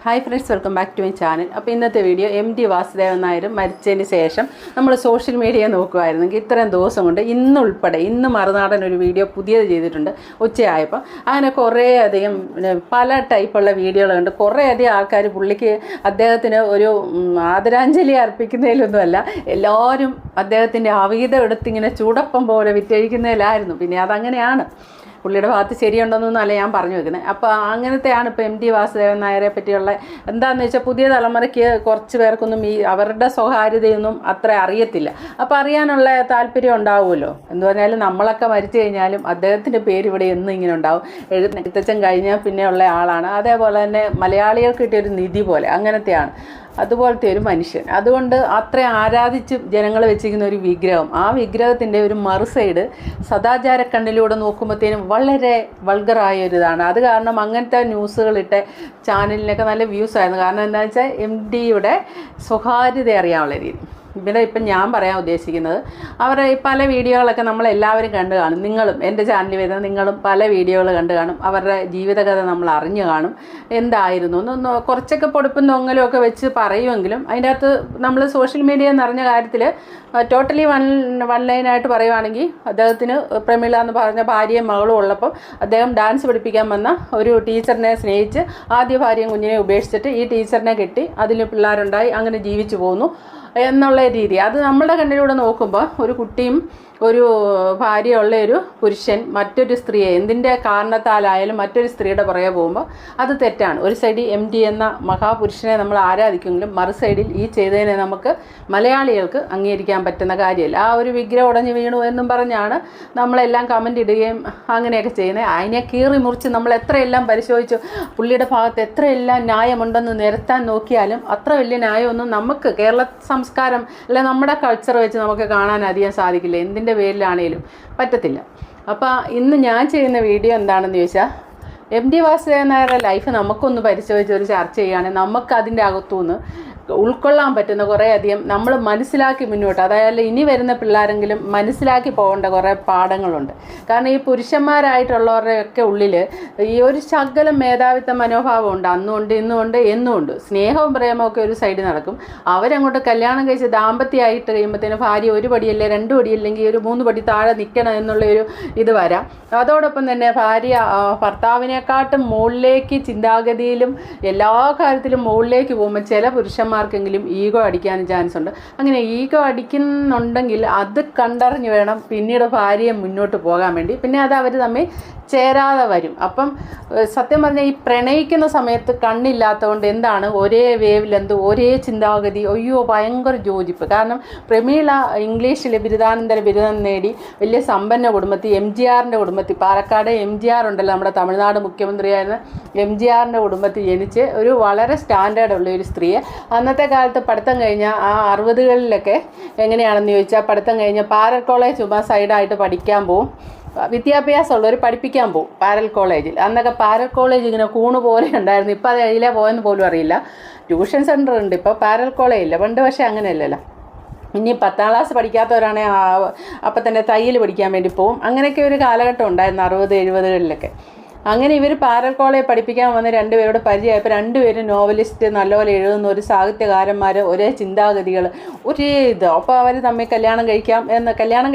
Hi friends, welcome back to my channel. അപ്പോൾ ഇന്നത്തെ video MT Vasudevan Nair മരിച്ചതിന് ശേഷം നമ്മൾ സോഷ്യൽ മീഡിയ നോക്കുമായിരുന്നെങ്കിൽ ഇത്രയും ദിവസം കൊണ്ട് ഇന്ന് മറുനാടൻ ഒരു വീഡിയോ പുതിയത് ചെയ്തിട്ടുണ്ട് ഉച്ചയായപ്പോൾ. അങ്ങനെ കുറേയധികം പല ടൈപ്പുള്ള വീഡിയോകളുണ്ട്. കുറേയധികം ആൾക്കാർ പുള്ളിക്ക് അദ്ദേഹത്തിന് ഒരു ആദരാഞ്ജലി അർപ്പിക്കുന്നതിലൊന്നുമല്ല, എല്ലാവരും അദ്ദേഹത്തിൻ്റെ അവീതം എടുത്തിങ്ങനെ ചൂടപ്പം പോലെ വിറ്റഴിക്കുന്നതിലായിരുന്നു. പിന്നെ അതങ്ങനെയാണ്, പുള്ളിയുടെ ഭാഗത്ത് ശരിയുണ്ടെന്നൊന്നുമല്ല ഞാൻ പറഞ്ഞു വെക്കുന്നത്. അപ്പോൾ അങ്ങനത്തെയാണ് ഇപ്പോൾ MT വാസുദേവൻ നായരെ പറ്റിയുള്ള എന്താണെന്ന് വെച്ചാൽ പുതിയ തലമുറയ്ക്ക് കുറച്ച് പേർക്കൊന്നും ഈ അവരുടെ സ്വകാര്യതയൊന്നും അത്ര അറിയത്തില്ല. അപ്പോൾ അറിയാനുള്ള താല്പര്യം ഉണ്ടാവുമല്ലോ. എന്ന് പറഞ്ഞാലും നമ്മളൊക്കെ മരിച്ചു കഴിഞ്ഞാലും അദ്ദേഹത്തിൻ്റെ പേര് ഇവിടെ എന്നും ഇങ്ങനെ ഉണ്ടാവും. എഴുത്തച്ഛൻ കഴിഞ്ഞാൽ പിന്നെയുള്ള ആളാണ്. അതേപോലെ തന്നെ മലയാളികൾക്ക് കിട്ടിയൊരു നിധി പോലെ അങ്ങനത്തെയാണ്, അതുപോലത്തെ ഒരു മനുഷ്യൻ. അതുകൊണ്ട് അത്രയും ആരാധിച്ച് ജനങ്ങൾ വെച്ചിരിക്കുന്ന ഒരു വിഗ്രഹം, ആ വിഗ്രഹത്തിൻ്റെ ഒരു മറുസൈഡ് സദാചാര കണ്ണിലൂടെ നോക്കുമ്പോഴത്തേനും വളരെ വൾഗറായൊരിതാണ്. അത് കാരണം അങ്ങനത്തെ ന്യൂസുകളിട്ട് ചാനലിനൊക്കെ നല്ല വ്യൂസ് ആയിരുന്നു. കാരണം എന്താണെന്ന് വെച്ചാൽ MTയുടെ സ്വകാര്യത അറിയാനുള്ള രീതി. ഇവിടെ ഇപ്പം ഞാൻ പറയാൻ ഉദ്ദേശിക്കുന്നത്, അവരുടെ പല വീഡിയോകളൊക്കെ നമ്മളെല്ലാവരും കണ്ടു കാണും. നിങ്ങളും എൻ്റെ ചാനലിൽ വരുന്ന നിങ്ങളും പല വീഡിയോകൾ കണ്ടു കാണും. അവരുടെ ജീവിതകഥ നമ്മൾ അറിഞ്ഞു കാണും. എന്തായിരുന്നു ഒന്ന് കുറച്ചൊക്കെ പൊടുപ്പും തൊങ്ങലും ഒക്കെ വെച്ച് പറയുമെങ്കിലും അതിൻ്റെ അകത്ത് നമ്മൾ സോഷ്യൽ മീഡിയ എന്ന് പറഞ്ഞ കാര്യത്തിൽ ടോട്ടലി വൺ ലൈനായിട്ട് പറയുവാണെങ്കിൽ, അദ്ദേഹത്തിന് പ്രമീള എന്ന് പറഞ്ഞ ഭാര്യയും മകളും ഉള്ളപ്പം അദ്ദേഹം ഡാൻസ് പഠിപ്പിക്കാൻ വന്ന ഒരു ടീച്ചറിനെ സ്നേഹിച്ച് ആദ്യ ഭാര്യയും കുഞ്ഞിനെ ഉപേക്ഷിച്ചിട്ട് ഈ ടീച്ചറിനെ കെട്ടി അതിൽ പിള്ളേരുണ്ടായി അങ്ങനെ ജീവിച്ചു പോകുന്നു എന്നുള്ള രീതി. അത് നമ്മുടെ കണ്ണിലൂടെ നോക്കുമ്പോൾ ഒരു കുട്ടിയും ഒരു ഭാര്യയുള്ള ഒരു പുരുഷൻ മറ്റൊരു സ്ത്രീയെ എന്തിൻ്റെ കാരണത്താലായാലും മറ്റൊരു സ്ത്രീയുടെ പുറകെ പോകുമ്പോൾ അത് തെറ്റാണ്. ഒരു സൈഡിൽ MT എന്ന മഹാപുരുഷനെ നമ്മൾ ആരാധിക്കുമെങ്കിലും മറു സൈഡിൽ ഈ ചെയ്തതിനെ നമുക്ക് മലയാളികൾക്ക് അംഗീകരിക്കാൻ പറ്റുന്ന കാര്യമല്ല. ആ ഒരു വിഗ്രഹം ഉടഞ്ഞു വീണു എന്നും പറഞ്ഞാണ് നമ്മളെല്ലാം കമൻ്റ് ഇടുകയും അങ്ങനെയൊക്കെ ചെയ്യുന്നത്. അതിനെ കീറി മുറിച്ച് നമ്മൾ എത്രയെല്ലാം പരിശോധിച്ചു, പുള്ളിയുടെ ഭാഗത്ത് എത്രയെല്ലാം ന്യായമുണ്ടെന്ന് നിരത്താൻ നോക്കിയാലും അത്ര വലിയ ന്യായമൊന്നും നമുക്ക് കേരള സംസ്കാരം അല്ലെ നമ്മുടെ കൾച്ചർ വെച്ച് നമുക്ക് കാണാൻ അധികം സാധിക്കില്ല. എന്തിൻ്റെ പേരിലാണേലും പറ്റത്തില്ല. അപ്പോൾ ഇന്ന് ഞാൻ ചെയ്യുന്ന വീഡിയോ എന്താണെന്ന് ചോദിച്ചാൽ, MT വാസുദേവൻ നായരുടെ ലൈഫ് നമുക്കൊന്ന് പരിശോധിച്ച് ഒരു ചർച്ച ചെയ്യുകയാണെങ്കിൽ നമുക്ക് അതിൻ്റെ അകത്തുനിന്ന് ഉൾക്കൊള്ളാൻ പറ്റുന്ന കുറേയധികം നമ്മൾ മനസ്സിലാക്കി മുന്നോട്ട്, അതായത് ഇനി വരുന്ന പിള്ളേരെങ്കിലും മനസ്സിലാക്കി പോകേണ്ട കുറേ പാഠങ്ങളുണ്ട്. കാരണം ഈ പുരുഷന്മാരായിട്ടുള്ളവരുടെയൊക്കെ ഉള്ളിൽ ഈ ഒരു ശകലം മേധാവിത്വ മനോഭാവം ഉണ്ട്. അന്നുമുണ്ട്, ഇന്നുമുണ്ട്, എന്നുമുണ്ട്. സ്നേഹവും പ്രേമമൊക്കെ ഒരു സൈഡിൽ നടക്കും. അവരങ്ങോട്ട് കല്യാണം കഴിച്ച് ദാമ്പത്യമായിട്ട് കഴിയുമ്പോഴത്തേനും ഭാര്യ ഒരു പടിയല്ലേ 2 പടിയല്ലെങ്കിൽ ഒരു 3 പടി താഴെ നിൽക്കണം എന്നുള്ളൊരു ഇത് വരാം. അതോടൊപ്പം തന്നെ ഭാര്യ ഭർത്താവിനെക്കാട്ടും മുകളിലേക്ക് ചിന്താഗതിയിലും എല്ലാ കാര്യത്തിലും മുകളിലേക്ക് പോകുമ്പോൾ ചില പുരുഷന്മാർക്കെങ്കിലും ഈഗോ അടിക്കാനും ചാൻസ് ഉണ്ട്. അങ്ങനെ ഈഗോ അടിക്കുന്നുണ്ടെങ്കിൽ അത് കണ്ടറിഞ്ഞ് വേണം പിന്നീട് ഭാര്യയെ മുന്നോട്ട് പോകാൻ വേണ്ടി. പിന്നെ അത് അവർ തമ്മിൽ ചേരാതെ വരും. അപ്പം സത്യം പറഞ്ഞാൽ ഈ പ്രണയിക്കുന്ന സമയത്ത് കണ്ണില്ലാത്തതുകൊണ്ട് എന്താണ് ഒരേ വേവ് ലെന്ത്, ഒരേ ചിന്താഗതി, അയ്യോ ഭയങ്കര യോജിപ്പ്. കാരണം പ്രമീള ഇംഗ്ലീഷിൽ ബിരുദാനന്തര ബിരുദം നേടി വലിയ സമ്പന്ന കുടുംബത്തിൽ, MGRൻ്റെ കുടുംബത്തിൽ, പാലക്കാട് MGR ഉണ്ടല്ലോ നമ്മുടെ തമിഴ്നാട് മുഖ്യമന്ത്രിയായിരുന്ന MGRൻ്റെ കുടുംബത്തിൽ ജനിച്ച് ഒരു വളരെ സ്റ്റാൻഡേർഡ് ഉള്ള ഒരു സ്ത്രീയെ അന്നത്തെ കാലത്ത് പഠിത്തം കഴിഞ്ഞ ആ 60കളിലൊക്കെ എങ്ങനെയാണെന്ന് ചോദിച്ചാൽ, പഠിത്തം കഴിഞ്ഞ് പാരൽ കോളേജ് ചുമ്മാ സൈഡായിട്ട് പഠിക്കാൻ പോവും. വിദ്യാഭ്യാസമുള്ളവർ പഠിപ്പിക്കാൻ പോകും പാരൽ കോളേജിൽ. അന്നൊക്കെ പാരൽ കോളേജ് ഇങ്ങനെ കൂണ് പോലെ ഉണ്ടായിരുന്നു. ഇപ്പോൾ അത് അതിലെ പോയെന്ന് പോലും അറിയില്ല. ട്യൂഷൻ സെൻറ്റർ ഉണ്ട്, ഇപ്പോൾ പാരൽ കോളേജ് ഇല്ല. പണ്ട് പക്ഷേ അങ്ങനെയല്ലല്ലോ. ഇനി 10ാം ക്ലാസ് പഠിക്കാത്തവരാണെങ്കിൽ അപ്പം തന്നെ തയ്യൽ പഠിക്കാൻ വേണ്ടി പോവും. അങ്ങനെയൊക്കെ ഒരു കാലഘട്ടം ഉണ്ടായിരുന്നു 60-70കളിലൊക്കെ. അങ്ങനെ ഇവർ പാരൽ കോളേജ് പഠിപ്പിക്കാൻ വന്ന് 2 പേരോട് പരിചയമായപ്പോൾ 2 പേരും നോവലിസ്റ്റ്, നല്ലപോലെ എഴുതുന്ന ഒരു സാഹിത്യകാരന്മാർ, ഒരേ ചിന്താഗതികൾ, ഒരേ ഇത്. അപ്പോൾ അവർ തമ്മിൽ കല്യാണം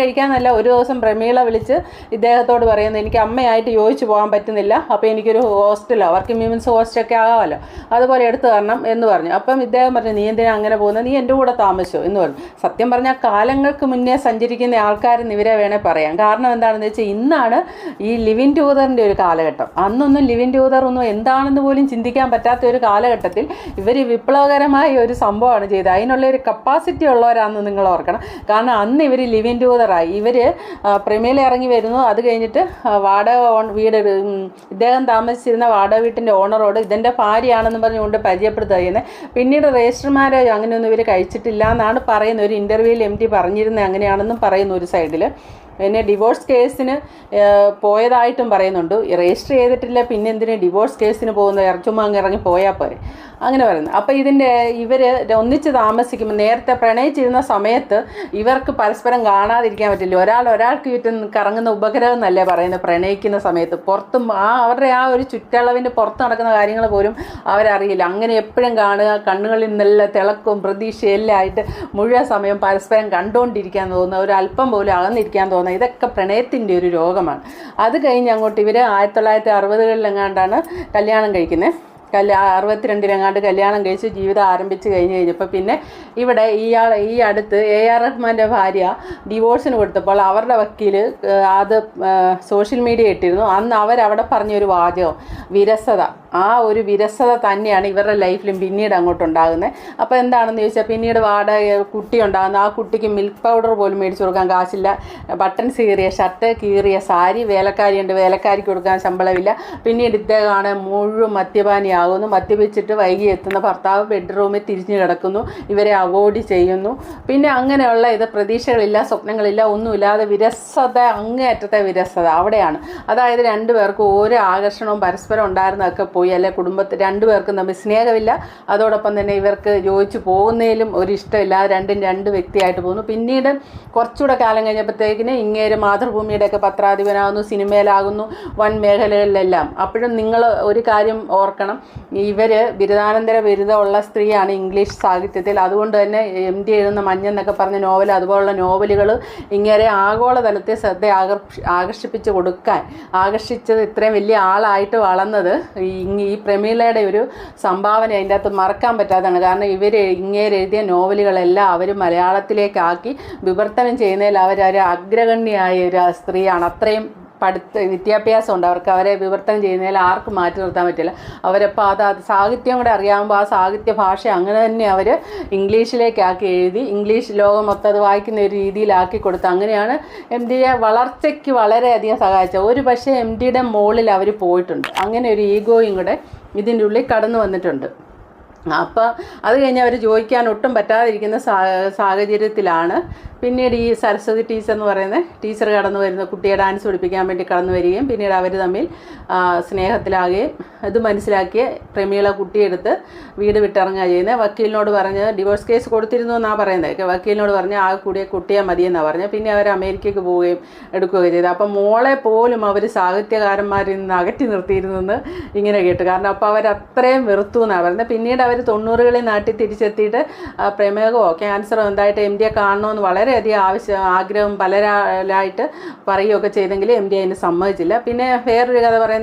കഴിക്കാമെന്നല്ല, ഒരു ദിവസം പ്രമീള വിളിച്ച് ഇദ്ദേഹത്തോട് പറയുന്നത്, എനിക്ക് അമ്മയായിട്ട് യോജിച്ച് പോകാൻ പറ്റുന്നില്ല, അപ്പോൾ എനിക്കൊരു ഹോസ്റ്റലോ വർക്കിംഗ് വിമൻസ് ഹോസ്റ്റലൊക്കെ ആകാമല്ലോ, അതുപോലെ എടുത്തു തരണം എന്ന് പറഞ്ഞു. അപ്പം ഇദ്ദേഹം പറഞ്ഞു, നീ എന്തിനാ അങ്ങനെ പോകുന്നത്, നീ എൻ്റെ കൂടെ താമസിച്ചോ എന്ന് പറഞ്ഞു. സത്യം പറഞ്ഞാൽ കാലങ്ങൾക്ക് മുന്നേ സഞ്ചരിക്കുന്ന ആൾക്കാരെന്ന് ഇവരെ വേണേൽ പറയാം. കാരണം എന്താണെന്ന് വെച്ചാൽ ഇന്നാണ് ഈ ലിവിൻ ടൂതറിൻ്റെ ഒരു കാലഘട്ടം. അന്നൊന്നും ലിവിൻ ടൂതർ ഒന്നും എന്താണെന്ന് പോലും ചിന്തിക്കാൻ പറ്റാത്ത ഒരു കാലഘട്ടത്തിൽ ഇവർ വിപ്ലവകരമായ ഒരു സംഭവമാണ് ചെയ്തത്. അതിനുള്ള ഒരു കപ്പാസിറ്റി ഉള്ളവരാണെന്ന് നിങ്ങൾ ഓർക്കണം. കാരണം അന്ന് ഇവർ ലിവിൻ ടൂതറായി. ഇവർ പ്രമീള ഇറങ്ങി വരുന്നു. അത് കഴിഞ്ഞിട്ട് വീട് ഇദ്ദേഹം താമസിച്ചിരുന്ന വാടക വീട്ടിൻ്റെ ഓണറോട് ഇതെൻ്റെ ഭാര്യയാണെന്ന് പറഞ്ഞുകൊണ്ട് പരിചയപ്പെടുത്തുക ചെയ്യുന്നത്. പിന്നീട് രജിസ്റ്റർ മാരേജ് അങ്ങനെയൊന്നും ഇവർ കഴിച്ചിട്ടില്ല എന്നാണ് പറയുന്നത്. ഒരു ഇൻ്റർവ്യൂവിൽ MT പറഞ്ഞിരുന്നത് അങ്ങനെയാണെന്നും പറയുന്നു ഒരു സൈഡിൽ. പിന്നെ ഡിവോഴ്സ് കേസിന് പോയതായിട്ടും പറയുന്നുണ്ട്. രജിസ്റ്റർ ചെയ്തിട്ടില്ല, പിന്നെ എന്തിന് ഡിവോഴ്സ് കേസിന് പോകുന്നത്, ചുമ്മാ അങ്ങ് ഇറങ്ങി പോയാൽ പോരെ. അങ്ങനെ പറയുന്നത്. അപ്പോൾ ഇവർ ഒന്നിച്ച് താമസിക്കുമ്പോൾ നേരത്തെ പ്രണയിച്ചിരുന്ന സമയത്ത് ഇവർക്ക് പരസ്പരം കാണാതിരിക്കാൻ പറ്റില്ല. ഒരാൾക്ക് ചുറ്റും കറങ്ങുന്ന ഉപഗ്രഹം എന്നല്ലേ പറയുന്നത്. പ്രണയിക്കുന്ന സമയത്ത് പുറത്തും അവരുടെ ആ ഒരു ചുറ്റളവിൻ്റെ പുറത്ത് നടക്കുന്ന കാര്യങ്ങൾ പോലും അവരറിയില്ല. അങ്ങനെ എപ്പോഴും കാണുക, കണ്ണുകളിൽ നല്ല തിളക്കവും പ്രതീക്ഷയും എല്ലാം ആയിട്ട് മുഴുവൻ സമയം പരസ്പരം കണ്ടുകൊണ്ടിരിക്കാൻ തോന്നുക, ഒരു അല്പം പോലും അകന്നിരിക്കാൻ തോന്നുക, ഇതൊക്കെ പ്രണയത്തിൻ്റെ ഒരു രോഗമാണ്. അത് കഴിഞ്ഞ് അങ്ങോട്ട് ഇവർ 1960-കളിലെങ്ങാണ്ടാണ് കല്യാണം കഴിക്കുന്നത്. 62-ലെങ്ങാണ്ട് കല്യാണം കഴിച്ച് ജീവിതം ആരംഭിച്ച് കഴിഞ്ഞപ്പോൾ പിന്നെ ഇവിടെ ഈ അടുത്ത് AR റഹ്മാൻ്റെ ഭാര്യ ഡിവോഴ്സിന് കൊടുത്തപ്പോൾ അവരുടെ വക്കീൽ അത് സോഷ്യൽ മീഡിയ ഇട്ടിരുന്നു. അന്ന് അവരവിടെ പറഞ്ഞൊരു വാചകം വിരസത. ആ ഒരു വിരസത തന്നെയാണ് ഇവരുടെ ലൈഫിലും പിന്നീട് അങ്ങോട്ടുണ്ടാകുന്നത്. അപ്പോൾ എന്താണെന്ന് ചോദിച്ചാൽ പിന്നീട് കുട്ടി ഉണ്ടാകുന്ന ആ കുട്ടിക്ക് മിൽക്ക് പൗഡർ പോലും മേടിച്ച് കൊടുക്കാൻ കാശില്ല, ബട്ടൺസ് കീറിയ ഷർട്ട്, കീറിയ സാരി, വേലക്കാരിയുണ്ട്, വേലക്കാരിക്ക് കൊടുക്കാൻ ശമ്പളമില്ല. പിന്നീട് ഇദ്ദേഹമാണ് മുഴുവൻ മദ്യപാനിയാകുന്നു. മദ്യപിച്ചിട്ട് വൈകി എത്തുന്ന ഭർത്താവ് ബെഡ്റൂമിൽ തിരിഞ്ഞു കിടക്കുന്നു, ഇവരെ അവോയ്ഡ് ചെയ്യുന്നു. പിന്നെ അങ്ങനെയുള്ള പ്രതീക്ഷകളില്ല, സ്വപ്നങ്ങളില്ല, ഒന്നുമില്ലാതെ വിരസത, അങ്ങേയറ്റത്തെ വിരസത അവിടെയാണ്. അതായത് രണ്ടുപേർക്കും ഒരു ആകർഷണവും പരസ്പരം ഉണ്ടായിരുന്നതൊക്കെ പോയി. അല്ലെ കുടുംബത്തിൽ രണ്ടുപേർക്കും തമ്മിൽ സ്നേഹമില്ല, അതോടൊപ്പം തന്നെ ഇവർക്ക് യോജിച്ച് പോകുന്നതിലും ഒരു ഇഷ്ടമില്ല. രണ്ടും രണ്ട് വ്യക്തിയായിട്ട് പോകുന്നു. പിന്നീട് കുറച്ചുകൂടെ കാലം കഴിഞ്ഞപ്പോഴത്തേക്കിന് ഇങ്ങേര് മാതൃഭൂമിയുടെയൊക്കെ പത്രാധിപനാകുന്നു, സിനിമയിലാകുന്നു, വൻ മേഖലകളിലെല്ലാം. അപ്പോഴും നിങ്ങൾ ഒരു കാര്യം ഓർക്കണം, ഇവർ ബിരുദാനന്തര ബിരുദമുള്ള സ്ത്രീയാണ് ഇംഗ്ലീഷ് സാഹിത്യത്തിൽ. അതുകൊണ്ട് തന്നെ MD എഴുതുന്ന മഞ്ഞെന്നൊക്കെ പറഞ്ഞ നോവൽ, അതുപോലുള്ള നോവലുകൾ ഇങ്ങനെ ആഗോളതലത്തിൽ ശ്രദ്ധ ആകർഷിപ്പിച്ച് കൊടുക്കാൻ ആകർഷിച്ചത് ഇത്രയും വലിയ ആളായിട്ട് വളർന്നത് ഈ പ്രമീളയുടെ ഒരു സംഭാവന അതിൻ്റെ അകത്ത് മറക്കാൻ പറ്റാത്തതാണ്. കാരണം ഇങ്ങേര് എഴുതിയ നോവലുകളെല്ലാം അവർ മലയാളത്തിലേക്കാക്കി വിവർത്തനം ചെയ്യുന്നതിൽ അവരൊരു അഗ്രഗണ്യായ ഒരു സ്ത്രീയാണ്. അത്രയും വിദ്യാഭ്യാസം ഉണ്ട് അവർക്ക്. അവരെ വിവർത്തനം ചെയ്യുന്നതിൽ ആർക്കും മാറ്റി നിർത്താൻ പറ്റില്ല. അവരപ്പോൾ അത് സാഹിത്യം കൂടെ അറിയാവുമ്പോൾ ആ സാഹിത്യ ഭാഷ അങ്ങനെ തന്നെ അവർ ഇംഗ്ലീഷിലേക്കാക്കി എഴുതി, ഇംഗ്ലീഷ് ലോകം മൊത്തം അത് വായിക്കുന്ന ഒരു രീതിയിലാക്കി കൊടുത്തു. അങ്ങനെയാണ് MDയെ വളർച്ചയ്ക്ക് വളരെയധികം സഹായിച്ചത്. ഒരു പക്ഷേ MDയുടെ മുകളിൽ അവർ പോയിട്ടുണ്ട്. അങ്ങനെ ഒരു ഈഗോയും കൂടെ ഇതിൻ്റെ ഉള്ളിൽ കടന്നു വന്നിട്ടുണ്ട്. അപ്പോൾ അത് കഴിഞ്ഞ് അവർ ചോദിക്കാൻ ഒട്ടും പറ്റാതിരിക്കുന്ന സാഹചര്യത്തിലാണ് പിന്നീട് ഈ സരസ്വതി ടീച്ചർ എന്ന് പറയുന്ന ടീച്ചർ കടന്നു വരുന്ന കുട്ടിയെ ഡാൻസ് പഠിപ്പിക്കാൻ വേണ്ടി കടന്നു വരികയും പിന്നീട് അവർ തമ്മിൽ സ്നേഹത്തിലാകുകയും ഇത് മനസ്സിലാക്കിയ പ്രമീള കുട്ടിയെടുത്ത് വീട് വിട്ടിറങ്ങുക ചെയ്യുന്നത്. വക്കീലിനോട് പറഞ്ഞ് ഡിവോഴ്സ് കേസ് കൊടുത്തിരുന്നു എന്നാണ് പറയുന്നത്. വക്കീലിനോട് പറഞ്ഞ് ആ കുട്ടിയെ മതിയെന്നാണ് പറഞ്ഞത്. പിന്നെ അവർ അമേരിക്കയ്ക്ക് പോവുകയും എടുക്കുകയും ചെയ്തു. അപ്പം മോളെ പോലും അവർ സാഹിത്യകാരന്മാരിൽ നിന്ന് അകറ്റി നിർത്തിയിരുന്നെന്ന് ഇങ്ങനെ കേട്ടു. കാരണം അപ്പോൾ അവരത്രയും വെറുത്തു എന്നാണ് പറയുന്നത്. പിന്നീട് അവർ 90-കളിൽ നാട്ടിൽ തിരിച്ചെത്തിയിട്ട് പ്രമേഹമോ ക്യാൻസറോ എന്തായിട്ട് MDയെ കാണണമെന്ന് വളരെയധികം ആഗ്രഹം പലരായിട്ട് പറയുകയൊക്കെ ചെയ്തെങ്കിൽ MD അതിന് സമ്മതിച്ചില്ല. പിന്നെ വേറൊരു കഥ പറയുന്നത്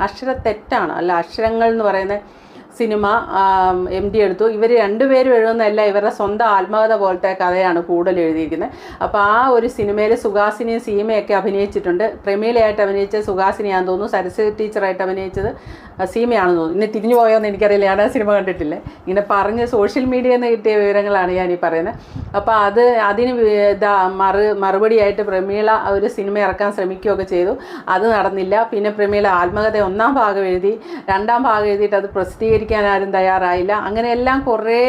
അക്ഷരത്തെറ്റാണ്, അല്ല അക്ഷരങ്ങൾ എന്ന് പറയുന്ന സിനിമ MD എടുത്തു. ഇവർ രണ്ടുപേരും എഴുതുന്നതല്ല ഇവരുടെ സ്വന്തം ആത്മകഥ പോലത്തെ കഥയാണ് കൂടുതൽ എഴുതിയിരിക്കുന്നത്. അപ്പോൾ ആ ഒരു സിനിമയിൽ സുഹാസിനിയും സീമയൊക്കെ അഭിനയിച്ചിട്ടുണ്ട്. പ്രമീളയായിട്ട് അഭിനയിച്ചത് സുഹാസിനിയാണെന്ന് തോന്നുന്നു, സരസ്വതി ടീച്ചറായിട്ട് അഭിനയിച്ചത് സീമയാണെന്ന് തോന്നുന്നു. ഇന്നെ തിരിഞ്ഞു പോയോന്ന് എനിക്കറിയില്ല, ഞാൻ ആ സിനിമ കണ്ടിട്ടില്ല. ഇങ്ങനെ പറഞ്ഞ് സോഷ്യൽ മീഡിയയിൽ നിന്ന് കിട്ടിയ വിവരങ്ങളാണ് ഞാൻ ഈ പറയുന്നത്. അപ്പോൾ അതിന് മറുപടിയായിട്ട് പ്രമീള ഒരു സിനിമ ഇറക്കാൻ ശ്രമിക്കുകയൊക്കെ ചെയ്തു. അത് നടന്നില്ല. പിന്നെ പ്രമീള ആത്മകഥ 1-ാം ഭാഗം എഴുതി, 2-ാം ഭാഗം എഴുതിയിട്ട് അത് പ്രസിദ്ധീകരിക്കാൻ ആരും തയ്യാറായില്ല. അങ്ങനെയെല്ലാം കുറേ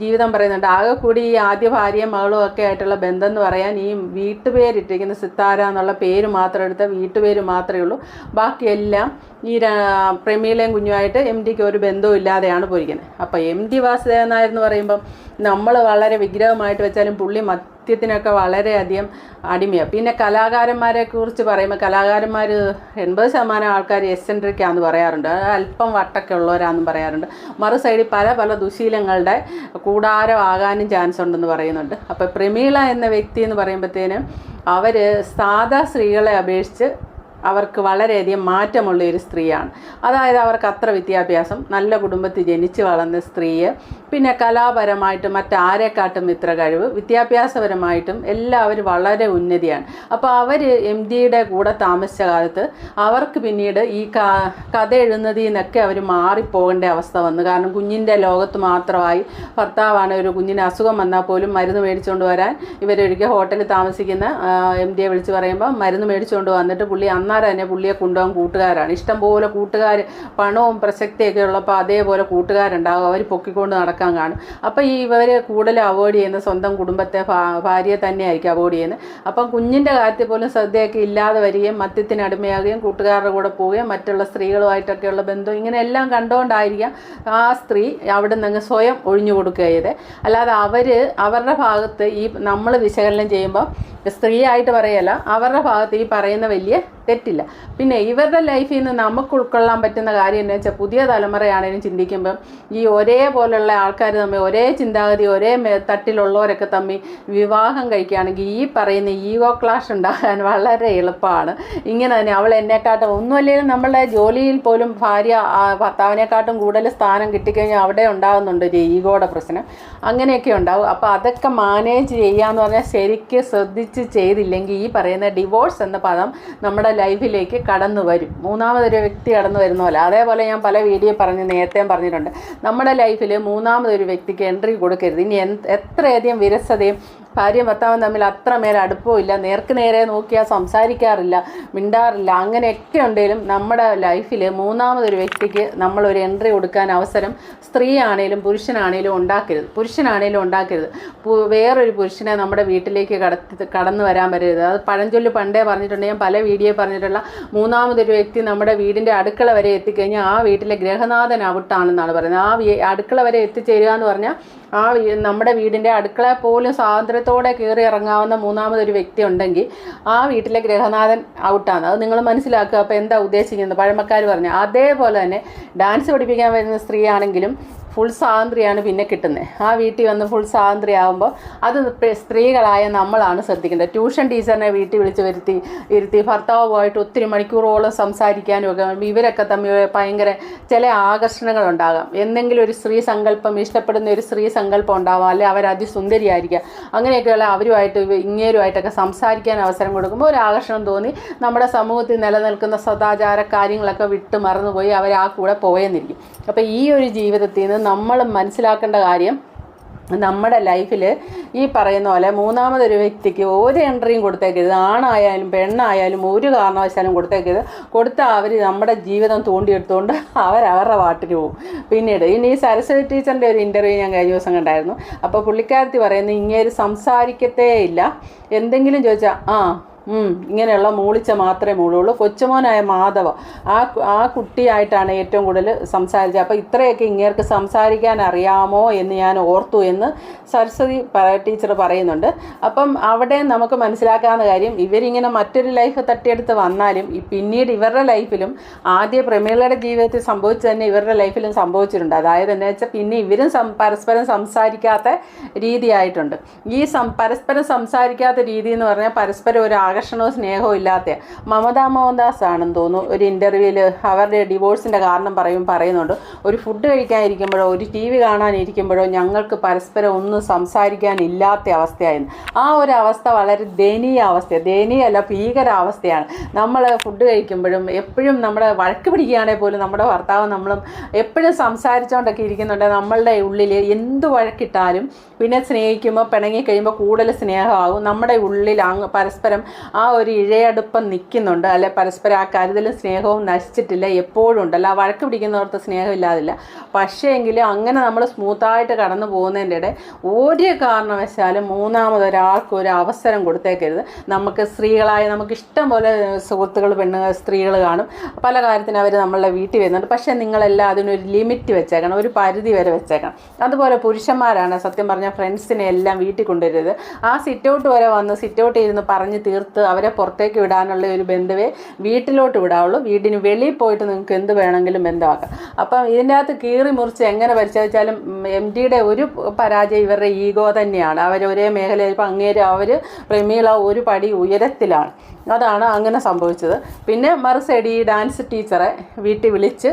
ജീവിതം പറയുന്നുണ്ട്. ആകെ കൂടി ഈ ആദ്യ ഭാര്യയും മകളും ഒക്കെ ആയിട്ടുള്ള ബന്ധം എന്ന് പറയാൻ ഈ വീട്ടുപേരിട്ടിരിക്കുന്ന സിത്താര എന്നുള്ള പേര് മാത്രം എടുത്ത വീട്ടുപേര് മാത്രമേ ഉള്ളൂ. ബാക്കിയെല്ലാം ഈ പ്രമീളയും കുഞ്ഞുമായിട്ട് MDക്ക് ഒരു ബന്ധവും ഇല്ലാതെയാണ് പോയിരിക്കുന്നത്. അപ്പോൾ MD വാസുദേവൻ നായർ എന്ന് പറയുമ്പം നമ്മൾ വളരെ വിഗ്രഹമായിട്ട് വെച്ചാലും പുള്ളി മദ്യത്തിനൊക്കെ വളരെയധികം അടിമയാണ്. പിന്നെ കലാകാരന്മാരെ കുറിച്ച് പറയുമ്പോൾ കലാകാരന്മാർ 80% ആൾക്കാർ എക്സെൻട്രിക്കാന്ന് പറയാറുണ്ട്, അല്പം വട്ടൊക്കെ ഉള്ളവരാണെന്നും പറയാറുണ്ട്. മറു സൈഡിൽ പല ദുശീലങ്ങളുടെ കൂടാരമാകാനും ചാൻസ് ഉണ്ടെന്ന് പറയുന്നുണ്ട്. അപ്പോൾ പ്രമീള എന്ന വ്യക്തി എന്ന് പറയുമ്പോഴത്തേനും അവർ സാധാ സ്ത്രീകളെ അപേക്ഷിച്ച് അവർക്ക് വളരെയധികം മാറ്റമുള്ള ഒരു സ്ത്രീയാണ്. അതായത് അവർക്ക് അത്ര വിദ്യാഭ്യാസം, നല്ല കുടുംബത്തിൽ ജനിച്ച് വളർന്ന സ്ത്രീയെ, പിന്നെ കലാപരമായിട്ടും മറ്റാരെക്കാട്ടും ഇത്ര കഴിവ്, വിദ്യാഭ്യാസപരമായിട്ടും എല്ലാവരും വളരെ ഉന്നതിയാണ്. അപ്പോൾ അവർ MDയുടെ കൂടെ താമസിച്ച കാലത്ത് അവർക്ക് പിന്നീട് ഈ കഥ എഴുതുന്നതിൽ നിന്നൊക്കെ അവർ മാറിപ്പോകേണ്ട അവസ്ഥ വന്നു. കാരണം കുഞ്ഞിൻ്റെ ലോകത്ത് മാത്രമായി. ഭർത്താവാണ് ഒരു കുഞ്ഞിന് അസുഖം വന്നാൽ പോലും മരുന്ന് മേടിച്ചുകൊണ്ട് വരാൻ ഇവരൊരിക്കൽ ഹോട്ടലിൽ താമസിക്കുന്ന MDയെ വിളിച്ച് പറയുമ്പോൾ മരുന്ന് മേടിച്ചുകൊണ്ട് വന്നിട്ട് പുള്ളി അന്നേരം തന്നെ പുള്ളിയെ കൊണ്ടുപോകാൻ കൂട്ടുകാരാണ്. ഇഷ്ടംപോലെ കൂട്ടുകാർ, പണവും പ്രസക്തിയൊക്കെ ഉള്ളപ്പോൾ അതേപോലെ കൂട്ടുകാരുണ്ടാകും, അവർ പൊക്കിക്കൊണ്ട് നടക്കാൻ കാണും. അപ്പോൾ ഇവർ കൂടുതൽ അവോയ്ഡ് ചെയ്യുന്ന സ്വന്തം കുടുംബത്തെ, ഭാര്യയെ തന്നെയായിരിക്കും അവോയ്ഡ് ചെയ്യുന്നത്. അപ്പം കുഞ്ഞിൻ്റെ കാര്യത്തിൽ പോലും ശ്രദ്ധയൊക്കെ ഇല്ലാതെ വരികയും മദ്യത്തിന് അടിമയാകുകയും കൂട്ടുകാരുടെ കൂടെ പോവുകയും മറ്റുള്ള സ്ത്രീകളുമായിട്ടൊക്കെയുള്ള ബന്ധം ഇങ്ങനെയെല്ലാം കണ്ടുകൊണ്ടായിരിക്കാം ആ സ്ത്രീ അവിടെ നിന്ന് സ്വയം ഒഴിഞ്ഞു കൊടുക്കുക ചെയ്തത്. അല്ലാതെ അവരുടെ ഭാഗത്ത് ഈ നമ്മൾ വിശകലനം ചെയ്യുമ്പോൾ സ്ത്രീയായിട്ട് പറയല്ല, അവരുടെ ഭാഗത്ത് ഈ പറയുന്ന വലിയ തെറ്റില്ല. പിന്നെ ഇവരുടെ ലൈഫിൽ നിന്ന് നമുക്ക് ഉൾക്കൊള്ളാൻ പറ്റുന്ന കാര്യം എന്ന് വെച്ചാൽ പുതിയ തലമുറയാണെങ്കിലും ചിന്തിക്കുമ്പം ഈ ഒരേപോലുള്ള ആൾക്കാർ തമ്മിൽ ഒരേ ചിന്താഗതി, ഒരേ തട്ടിലുള്ളവരൊക്കെ തമ്മിൽ വിവാഹം കഴിക്കുകയാണെങ്കിൽ ഈ പറയുന്ന ഈഗോ ക്ലാഷ് ഉണ്ടാകാൻ വളരെ എളുപ്പമാണ്. ഇങ്ങനെ തന്നെ അവൾ എന്നെക്കാട്ടും ഒന്നുമല്ലെങ്കിലും നമ്മളുടെ ജോലിയിൽ പോലും ഭാര്യ ഭർത്താവിനെക്കാട്ടും കൂടുതൽ സ്ഥാനം കിട്ടിക്കഴിഞ്ഞാൽ അവിടെ ഉണ്ടാകുന്നുണ്ട് ഒരു ഈഗോയുടെ പ്രശ്നം. അങ്ങനെയൊക്കെ ഉണ്ടാവും. അപ്പോൾ അതൊക്കെ മാനേജ് ചെയ്യാന്ന് പറഞ്ഞാൽ ശരിക്കും ശ്രദ്ധിച്ച് ചെയ്തില്ലെങ്കിൽ ഈ പറയുന്ന ഡിവോഴ്സ് എന്ന പദം നമ്മുടെ ലൈഫിലേക്ക് കടന്നു വരും. മൂന്നാമതൊരു വ്യക്തി കടന്നു വരുന്ന പോലെ. അതേപോലെ ഞാൻ പല വീഡിയോ നേരത്തെ പറഞ്ഞിട്ടുണ്ട്, നമ്മുടെ ലൈഫിൽ മൂന്നാമതൊരു വ്യക്തിക്ക് എൻട്രി കൊടുക്കരുത്. ഇനി എത്രയധികം വിരസതയും ഭാര്യയും ഭർത്താവും തമ്മിൽ അത്രമേൽ അടുപ്പവും ഇല്ല, നേർക്ക് നേരെ നോക്കിയാൽ സംസാരിക്കാറില്ല, മിണ്ടാറില്ല, അങ്ങനെയൊക്കെ ഉണ്ടെങ്കിലും നമ്മുടെ ലൈഫിൽ മൂന്നാമതൊരു വ്യക്തിക്ക് നമ്മളൊരു എൻട്രി കൊടുക്കാൻ അവസരം സ്ത്രീ ആണേലും പുരുഷനാണേലും ഉണ്ടാക്കരുത്. വേറൊരു പുരുഷനെ നമ്മുടെ വീട്ടിലേക്ക് കടന്നു വരാൻ വരരുത്. അത് പഴഞ്ചൊല്ല് പണ്ടേ പറഞ്ഞിട്ടുണ്ട്, ഞാൻ പല വീഡിയോ പറഞ്ഞിട്ടുള്ള മൂന്നാമതൊരു വ്യക്തി നമ്മുടെ വീടിൻ്റെ അടുക്കള വരെ എത്തിക്കഴിഞ്ഞാൽ ആ വീട്ടിലെ ഗ്രഹനാഥൻ ഔട്ടാണെന്നാണ് പറയുന്നത്. ആ അടുക്കള വരെ എത്തിച്ചേരുക എന്ന് പറഞ്ഞാൽ നമ്മുടെ വീടിൻ്റെ അടുക്കള പോലും സ്വാതന്ത്ര്യത്തോടെ കയറി ഇറങ്ങാവുന്ന മൂന്നാമതൊരു വ്യക്തി ഉണ്ടെങ്കിൽ ആ വീട്ടിലെ ഗ്രഹനാഥൻ ഔട്ടാണ്. അത് നിങ്ങൾ മനസ്സിലാക്കുക. അപ്പോൾ എന്താ ഉദ്ദേശിക്കുന്നത്? പഴമക്കാർ പറഞ്ഞു. അതേപോലെ തന്നെ ഡാൻസ് പഠിപ്പിക്കാൻ വരുന്ന സ്ത്രീ ആണെങ്കിലും ഫുൾ സ്വാതന്ത്ര്യമാണ് പിന്നെ കിട്ടുന്നത്. ആ വീട്ടിൽ വന്ന് ഫുൾ സ്വാതന്ത്ര്യമാകുമ്പോൾ അത് സ്ത്രീകളായ നമ്മളാണ് ശ്രദ്ധിക്കേണ്ടത്. ട്യൂഷൻ ടീച്ചറിനെ വീട്ടിൽ വിളിച്ച് ഇരുത്തി ഭർത്താവുമായിട്ട് ഒത്തിരി മണിക്കൂറോളം സംസാരിക്കാനും ഒക്കെ ഇവരൊക്കെ തമ്മിൽ ഭയങ്കര ചില ആകർഷണങ്ങളുണ്ടാകാം. എന്തെങ്കിലും ഒരു സ്ത്രീ സങ്കല്പം, ഇഷ്ടപ്പെടുന്ന ഒരു സ്ത്രീ സങ്കല്പം ഉണ്ടാവാം, അല്ലെങ്കിൽ അവരതിസുന്ദരിയായിരിക്കാം. അങ്ങനെയൊക്കെയുള്ള അവരുമായിട്ട് ഇങ്ങേരുമായിട്ടൊക്കെ സംസാരിക്കാൻ അവസരം കൊടുക്കുമ്പോൾ ഒരു ആകർഷണം തോന്നി നമ്മുടെ സമൂഹത്തിൽ നിലനിൽക്കുന്ന സദാചാര കാര്യങ്ങളൊക്കെ വിട്ട് മറന്നുപോയി അവർ ആ കൂടെ പോയെന്നിരിക്കും. അപ്പോൾ ഈ ഒരു ജീവിതത്തിൽ നിന്ന് നമ്മൾ മനസ്സിലാക്കേണ്ട കാര്യം, നമ്മുടെ ലൈഫിൽ ഈ പറയുന്ന പോലെ മൂന്നാമതൊരു വ്യക്തിക്ക് ഒരു എൻട്രിയും കൊടുത്തേക്കരുത്. ആണായാലും പെണ്ണായാലും ഒരു കാരണവശാലും കൊടുത്താൽ അവർ നമ്മുടെ ജീവിതം തോണ്ടിയെടുത്തുകൊണ്ട് അവരവരുടെ വാട്ടിന് പോകും. പിന്നീട് ഇനി സരസ്വതി ടീച്ചറിൻ്റെ ഒരു ഇൻ്റർവ്യൂ ഞാൻ കഴിഞ്ഞ ദിവസം കണ്ടായിരുന്നു. അപ്പോൾ പുള്ളിക്കാരത്തി പറയുന്നത് ഇങ്ങേര് സംസാരിക്കത്തേ ഇല്ല, എന്തെങ്കിലും ചോദിച്ചാൽ ഇങ്ങനെയുള്ള മൂളിച്ച മാത്രമേ മൂളുള്ളൂ. കൊച്ചുമോനായ മാധവ ആ കുട്ടിയായിട്ടാണ് ഏറ്റവും കൂടുതൽ സംസാരിച്ചത്. അപ്പോൾ ഇത്രയൊക്കെ ഇങ്ങേർക്ക് സംസാരിക്കാൻ അറിയാമോ എന്ന് ഞാൻ ഓർത്തു എന്ന് സരസ്വതി ടീച്ചർ പറയുന്നുണ്ട്. അപ്പം അവിടെ നമുക്ക് മനസ്സിലാക്കാവുന്ന കാര്യം, ഇവരിങ്ങനെ മറ്റൊരു ലൈഫ് തട്ടിയെടുത്ത് വന്നാലും പിന്നീട് ഇവരുടെ ലൈഫിലും ആദ്യ പ്രമീളയുടെ ജീവിതത്തിൽ സംഭവിച്ചു തന്നെ ഇവരുടെ ലൈഫിലും സംഭവിച്ചിട്ടുണ്ട്. അതായത് എന്താ വെച്ചാൽ പിന്നെ ഇവരും പരസ്പരം സംസാരിക്കാത്ത രീതിയായിട്ടുണ്ട്. ഈ പരസ്പരം സംസാരിക്കാത്ത രീതി എന്ന് പറഞ്ഞാൽ പരസ്പരം ഒരു ആകർഷണവും സ്നേഹവും ഇല്ലാത്ത മമതാ മോഹൻദാസ് ആണെന്ന് തോന്നുന്നു ഒരു ഇൻ്റർവ്യൂവിൽ അവരുടെ ഡിവോഴ്സിൻ്റെ കാരണം പറയുന്നുണ്ട്. ഒരു ഫുഡ് കഴിക്കാനിരിക്കുമ്പോഴോ ഒരു TV കാണാനിരിക്കുമ്പോഴോ ഞങ്ങൾക്ക് പരസ്പരം ഒന്നും സംസാരിക്കാനില്ലാത്ത അവസ്ഥയായിരുന്നു. ആ ഒരു അവസ്ഥ വളരെ ദയനീയമല്ല, ഭീകരാവസ്ഥയാണ്. നമ്മൾ ഫുഡ് കഴിക്കുമ്പോഴും എപ്പോഴും നമ്മുടെ വഴക്ക് പിടിക്കുകയാണെങ്കിൽ പോലും നമ്മുടെ ഭർത്താവ് നമ്മളും എപ്പോഴും സംസാരിച്ചുകൊണ്ടൊക്കെ ഇരിക്കുന്നുണ്ട്. നമ്മളുടെ ഉള്ളിൽ എന്ത് വഴക്കിട്ടാലും പിന്നെ സ്നേഹിക്കുമ്പോൾ പിണങ്ങി കഴിയുമ്പോൾ കൂടുതൽ സ്നേഹമാകും. നമ്മുടെ ഉള്ളിൽ പരസ്പരം ആ ഒരു ഇഴയടുപ്പം നിൽക്കുന്നുണ്ട്, അല്ലെ പരസ്പരം ആ കരുതലും സ്നേഹവും നശിച്ചിട്ടില്ല, എപ്പോഴും ഉണ്ടല്ലോ. ആ വഴക്ക് പിടിക്കുന്നവർക്ക് സ്നേഹമില്ലാതില്ല. പക്ഷേ എങ്കിലും അങ്ങനെ നമ്മൾ സ്മൂത്തായിട്ട് കടന്നു പോകുന്നതിൻ്റെ ഇടയിൽ ഒരു കാരണവശാലും മൂന്നാമതൊരാൾക്ക് ഒരു അവസരം കൊടുത്തേക്കരുത്. നമുക്ക് സ്ത്രീകളായ നമുക്ക് ഇഷ്ടം പോലെ സുഹൃത്തുക്കൾ സ്ത്രീകൾ കാണും, പല കാര്യത്തിനും അവർ നമ്മളുടെ വീട്ടിൽ വരുന്നുണ്ട്. പക്ഷേ നിങ്ങളെല്ലാം അതിനൊരു ലിമിറ്റ് വെച്ചേക്കണം, ഒരു പരിധി വരെ വെച്ചേക്കണം. അതുപോലെ പുരുഷന്മാരാണ് സത്യം പറഞ്ഞാൽ ഫ്രണ്ട്സിനെ എല്ലാം വീട്ടിൽ കൊണ്ടുവരരുത്. ആ സിറ്റൗട്ട് വരെ വന്ന് സിറ്റൗട്ട് ഇരുന്ന് പറഞ്ഞ് തീർത്ത് അവരെ പുറത്തേക്ക് വിടാനുള്ള ഒരു ബന്ധുവേ വീട്ടിലോട്ട് വിടാവുള്ളൂ. വീടിന് വെളിയിൽ പോയിട്ട് നിങ്ങൾക്ക് എന്ത് വേണമെങ്കിലും ബന്ധമാക്കാം. അപ്പം ഇതിൻ്റെ അകത്ത് കീറി മുറിച്ച് എങ്ങനെ പരിശോധിച്ചാലും MDയുടെ ഒരു പരാജയം ഇവരുടെ ഈഗോ തന്നെയാണ്. അവർ ഒരേ മേഖലയിൽ ഇപ്പം അവർ പ്രമീള ഒരു പടി ഉയരത്തിലാണ്. അതാണ് അങ്ങനെ സംഭവിച്ചത്. പിന്നെ മറുസൈഡ് ഈ ഡാൻസ് ടീച്ചറെ വീട്ടിൽ വിളിച്ച്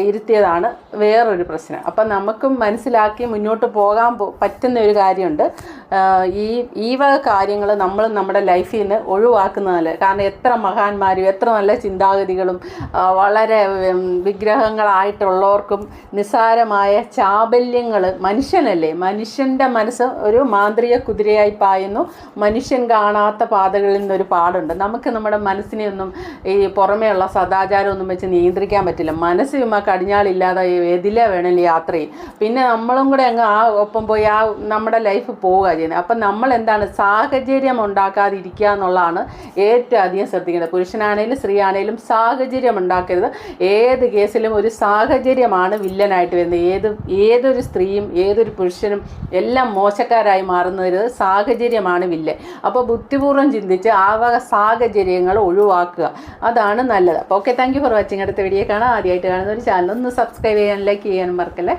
ഇരുത്തിയതാണ് വേറൊരു പ്രശ്നം. അപ്പം നമുക്കും മനസ്സിലാക്കി മുന്നോട്ട് പോകാൻ പറ്റുന്ന ഒരു കാര്യമുണ്ട്. ഈ വക കാര്യങ്ങൾ നമ്മൾ നമ്മുടെ ലൈഫിൽ നിന്ന് ഒഴിവാക്കുന്നതല്ല. കാരണം എത്ര മഹാന്മാരും എത്ര നല്ല ചിന്താഗതികളും വളരെ വിഗ്രഹങ്ങളായിട്ടുള്ളവർക്കും നിസ്സാരമായ ചാബല്യങ്ങൾ, മനുഷ്യനല്ലേ, മനുഷ്യൻ്റെ മനസ്സ് ഒരു മാന്ത്രിക കുതിരയായി പായുന്നു. മനുഷ്യൻ കാണാത്ത പാതകളിൽ നിന്നൊരു പാടുണ്ട്. നമുക്ക് നമ്മുടെ മനസ്സിനെ ഒന്നും ഈ പുറമേയുള്ള സദാചാരമൊന്നും വെച്ച് നിയന്ത്രിക്കാൻ പറ്റില്ല. മനസ്സ് ചുമ്മാ കടിഞ്ഞാളില്ലാതെ എതിലെ വേണമെങ്കിൽ യാത്ര ചെയ്യും. പിന്നെ നമ്മളും കൂടെ അങ്ങ് ഒപ്പം പോയി നമ്മുടെ ലൈഫ് പോവുക ചെയ്യുന്നത്. അപ്പം നമ്മൾ എന്താണ്, സാഹചര്യം ഉണ്ടാക്കാതിരിക്കുക എന്നുള്ളതാണ് ഏറ്റവും അധികം ശ്രദ്ധിക്കേണ്ടത്. പുരുഷനാണേലും സ്ത്രീ ആണേലും സാഹചര്യം ഉണ്ടാക്കരുത്. ഏത് കേസിലും ഒരു സാഹചര്യമാണ് വില്ലനായിട്ട് വരുന്നത്. ഏതൊരു സ്ത്രീയും ഏതൊരു പുരുഷനും എല്ലാം മോശക്കാരായി മാറുന്നത് സാഹചര്യമാണ് വില്ലൻ. അപ്പോൾ ബുദ്ധിപൂർവ്വം ചിന്തിച്ച് ആ വക സാഹചര്യങ്ങൾ ഒഴിവാക്കുക, അതാണ് നല്ലത്. അപ്പോൾ okay, thank you for watching. അടുത്ത വീഡിയോ കാണാം. ആദ്യമായിട്ട് കാണുന്ന ഒരു ചാനൽ ഒന്ന് സബ്സ്ക്രൈബ് ചെയ്യാനും ലൈക്ക് ചെയ്യാനും മറക്കല്ലേ.